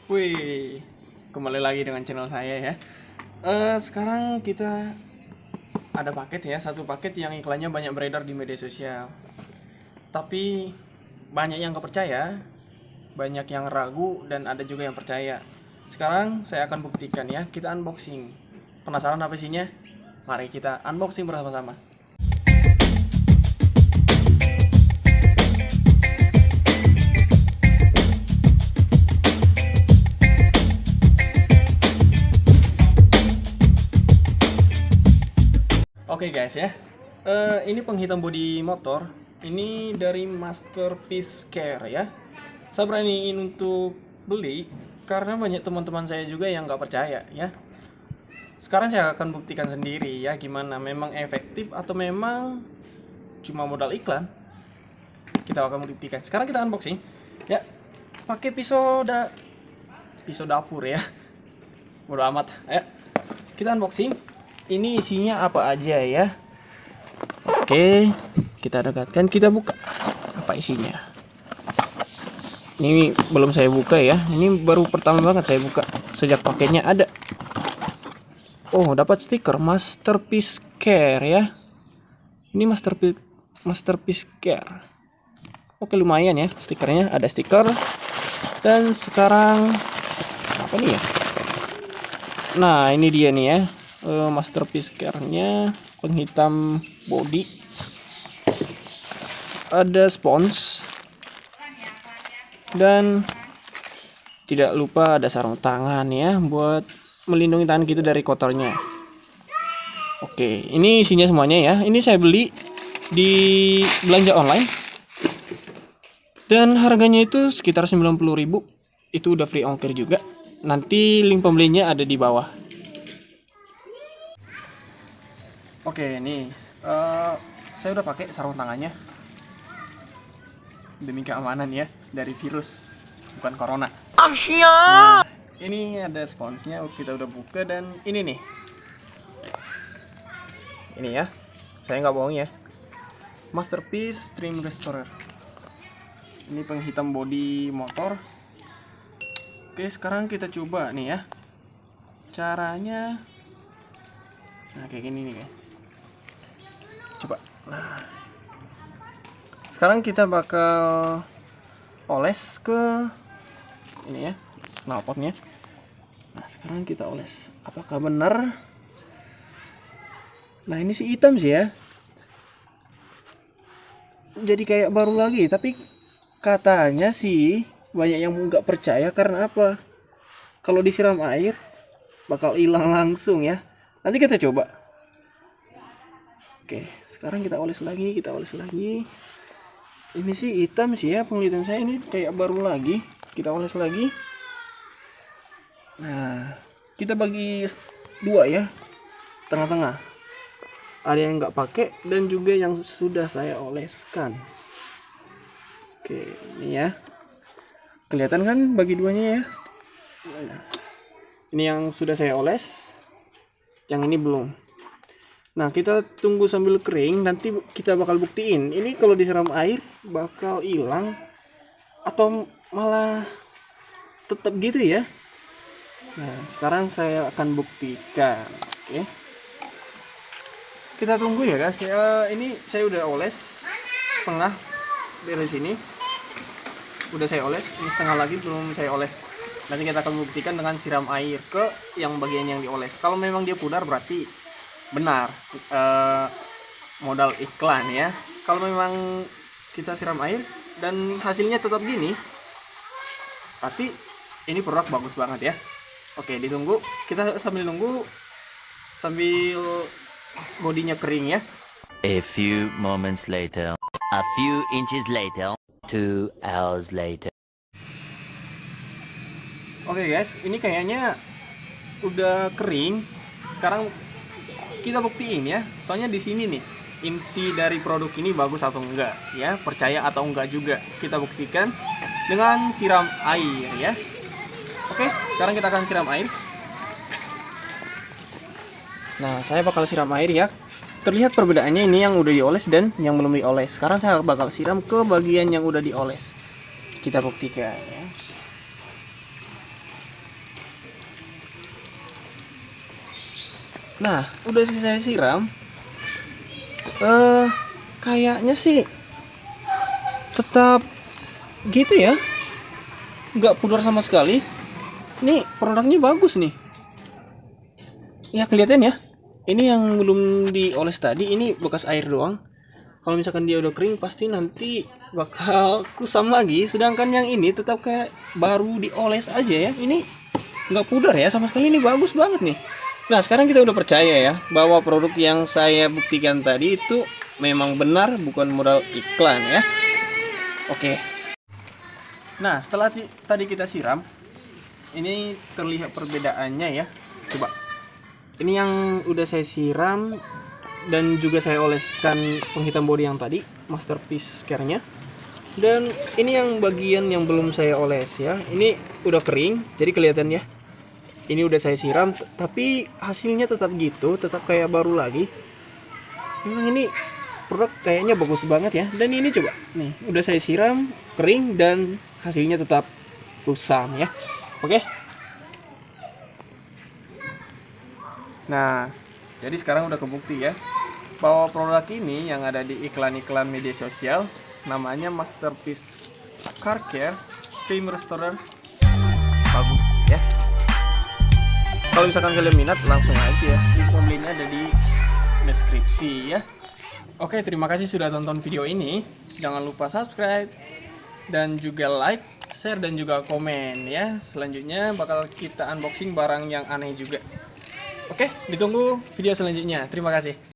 Wih, kembali lagi dengan channel saya ya. Sekarang kita ada paket ya, satu paket yang iklannya banyak beredar di media sosial. Tapi banyak yang gak percaya, banyak yang ragu, dan ada juga yang percaya. Sekarang saya akan buktikan ya, kita unboxing. Penasaran apa isinya? Mari kita unboxing bersama-sama. Oke guys ya, ini penghitam bodi motor. Ini dari Masterpiece Care ya. Saya beraniin untuk beli karena banyak teman-teman saya juga yang nggak percaya ya. Sekarang saya akan buktikan sendiri ya gimana, memang efektif atau memang cuma modal iklan. Kita akan buktikan. Sekarang kita unboxing ya, pakai pisau dapur ya. Bodo amat. Ayo kita unboxing. Ini isinya apa aja ya? Oke, kita dekatkan, kita buka. Apa isinya? Ini belum saya buka ya. Ini baru pertama banget saya buka sejak paketnya ada. Oh, dapat stiker Masterpiece Care ya. Ini Masterpiece Care. Oke, lumayan ya stikernya, ada stiker. Dan sekarang apa nih ya? Nah, ini dia nih ya. Masterpiece Care-nya, penghitam body, ada spons, dan tidak lupa ada sarung tangan ya buat melindungi tangan kita dari kotornya. Oke, ini isinya semuanya ya. Ini saya beli di belanja online dan harganya itu sekitar 90.000. Itu udah free ongkir juga. Nanti link pembelinya ada di bawah. Oke, nih saya udah pakai sarung tangannya demi keamanan ya dari virus, bukan corona. Nah, ini ada sponsnya, kita udah buka, dan ini nih, ini ya, saya nggak bohong ya, Masterpiece Trim Restorer. Ini penghitam bodi motor. Oke, sekarang kita coba nih ya caranya. Nah, kayak gini nih guys. Coba. Nah, sekarang kita bakal oles ke ini ya, knalpotnya. Nah, sekarang kita oles. Apakah benar? Nah, ini sih hitam sih ya. Jadi kayak baru lagi, tapi katanya sih banyak yang nggak percaya karena apa? Kalau disiram air bakal hilang langsung ya. Nanti kita coba. Oke, sekarang kita oles lagi, Ini sih hitam sih ya, penglihatan saya ini kayak baru lagi. Kita oles lagi. Nah, kita bagi dua ya, tengah-tengah. Ada yang nggak pakai dan juga yang sudah saya oleskan. Oke, ini ya. Kelihatan kan bagi duanya ya. Ini yang sudah saya oles, yang ini belum. Nah, kita tunggu sambil kering, nanti kita bakal buktiin ini kalau disiram air bakal hilang atau malah tetap gitu ya. Nah, sekarang saya akan buktikan. Oke, kita tunggu ya guys. Ini saya udah oles setengah dari sini, udah saya oles. Ini setengah lagi belum saya oles. Nanti kita akan buktikan dengan siram air ke yang bagian yang dioles. Kalau memang dia pudar berarti benar modal iklan ya. Kalau memang kita siram air dan hasilnya tetap gini, berarti ini produk bagus banget ya. Oke, ditunggu, kita sambil nunggu sambil bodinya kering ya. A few moments later, a few inches later, 2 hours later. Oke guys, ini kayaknya udah kering. Sekarang kita buktiin ya, soalnya di sini nih inti dari produk ini bagus atau enggak ya, percaya atau enggak juga kita buktikan dengan siram air ya. Oke, sekarang kita akan siram air. Nah, saya bakal siram air ya. Terlihat perbedaannya, ini yang udah dioles dan yang belum dioles. Sekarang saya bakal siram ke bagian yang udah dioles. Kita buktikan ya. Nah, udah saya siram. Kayaknya sih tetap gitu ya, nggak pudar sama sekali. Ini produknya bagus nih. Ya kelihatan ya. Ini yang belum dioles tadi, ini bekas air doang. Kalau misalkan dia udah kering pasti nanti bakal kusam lagi. Sedangkan yang ini tetap kayak baru dioles aja ya. Ini nggak pudar ya sama sekali, ini bagus banget nih. Nah sekarang kita udah percaya ya bahwa produk yang saya buktikan tadi itu memang benar, bukan modal iklan ya. Oke. Nah setelah tadi kita siram, ini terlihat perbedaannya ya. Coba. Ini yang udah saya siram dan juga saya oleskan penghitam bodi yang tadi, Masterpiece Care-nya. Dan ini yang bagian yang belum saya oles ya. Ini udah kering, jadi kelihatan ya. Ini udah saya siram, tapi hasilnya tetap gitu, tetap kayak baru lagi. Memang ini produk kayaknya bagus banget ya. Dan ini coba, nih udah saya siram, kering dan hasilnya tetap kusam ya. Oke. Nah, jadi sekarang udah kebukti ya bahwa produk ini yang ada di iklan-iklan media sosial namanya Masterpiece Car Care Cream Restorer bagus ya. Kalau misalkan kalian minat langsung aja ya, link pembelinya ada di deskripsi ya. Oke, terima kasih sudah tonton video ini. Jangan lupa subscribe dan juga like, share dan juga komen ya. Selanjutnya bakal kita unboxing barang yang aneh juga. Oke, ditunggu video selanjutnya. Terima kasih.